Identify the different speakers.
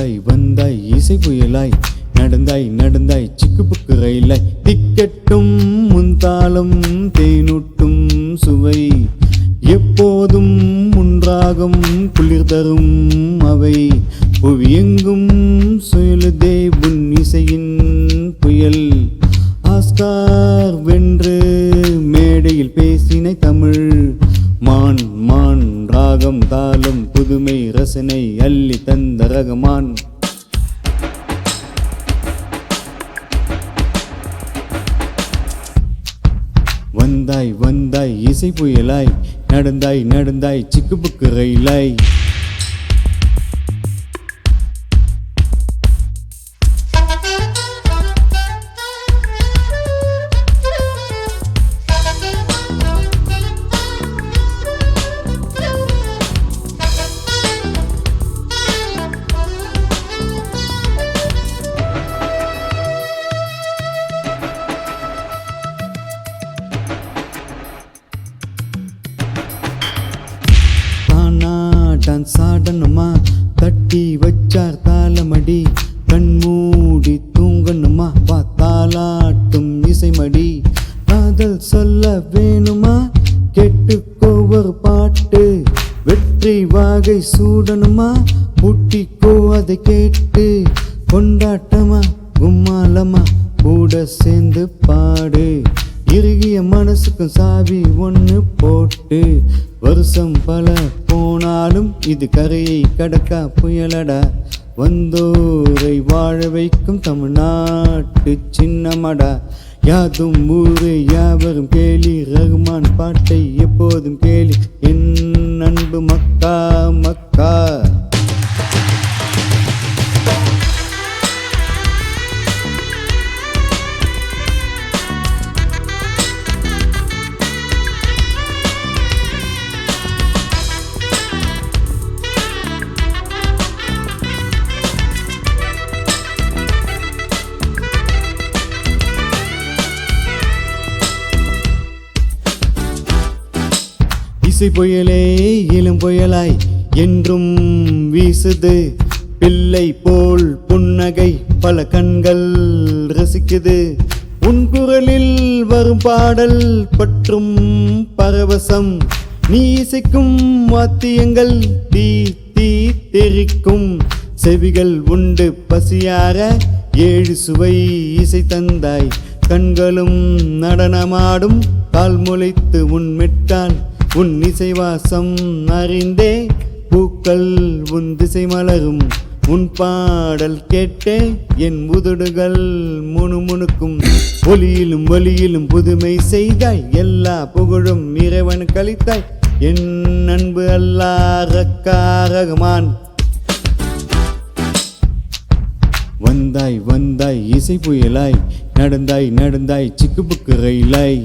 Speaker 1: வந்தாய் வந்தாய் இசை புயலாய் நடந்தாய் நடந்தாய் சிக்கு புக்கு ரயிலாய் திக்கட்டும் முன்தாளம் தேனூட்டும் சுவை எப்போதும் முன்றாகும் குளிர் தரும் அவை புவியெங்கும் சுயலுதே உன் இசையின் புயல் ஆஸ்கார் வென்று மேடையில் பேசினை தமிழ் மான் மான் ராகம் தாளம் புதுமை ரசனை அள்ளி தந்த ரகமான் வந்தாய் வந்தாய் இசை புயலாய் நடந்தாய் நடந்தாய் சிக்கு புக்கு ரயிலாய் டான்ஸ் ஆடணுமா தட்டி வச்சார் தாளமடி கண்மூடி தூங்கணுமா பார்த்தாலாட்டும் இசைமடி காதல் சொல்ல வேணுமா கேட்டுக்கோ ஒரு பாட்டு வெற்றி வாகை சூடணுமா பூட்டிக்கோ அதை கேட்டு கொண்டாட்டமா கும்மாலமா கூட சேர்ந்து பாடு இறுகிய மனசுக்கும் சாவி ஒன்று போட்டு வருஷம் பல போனாலும் இது கரையை கடக்கா புயலடா வந்தோரை வாழ வைக்கும் தமிழ்நாட்டு சின்னமடா யாதும் ஊரு யாவரும் கேலி ரகுமான் பாட்டை எப்போதும் கேலி என் அன்பு மக்கா மக்கா இசை புயலே இளம் புயலாய் என்றும் வீசுது பிள்ளை போல் புன்னகை பல கண்கள் ரசிக்குது உன் குரலில் வரும் பாடல் பற்றும் பரவசம் நீ இசைக்கும் வாத்தியங்கள் தீ தீ தெரிக்கும் செவிகள் உண்டு பசியார 7 சுவை இசை தந்தாய் கண்களும் நடனமாடும் கால் முளைத்து உன் மெட்டால் உன் இசை வாசம் அறிந்தே பூக்கள் உன் திசை மலரும் உன் பாடல் கேட்டே என் உதடுகள் முணுமுணுக்கும் ஒலியிலும் ஒலியிலும் புதுமை செய்தாய் எல்லா புகழும் இறைவன் கழித்தாய் என் அன்பு அல்லாஹ் ரஹ்மான் வந்தாய் வந்தாய் இசை புயலாய் நடந்தாய் நடந்தாய் சிக்கு புக்கு ரயிலாய்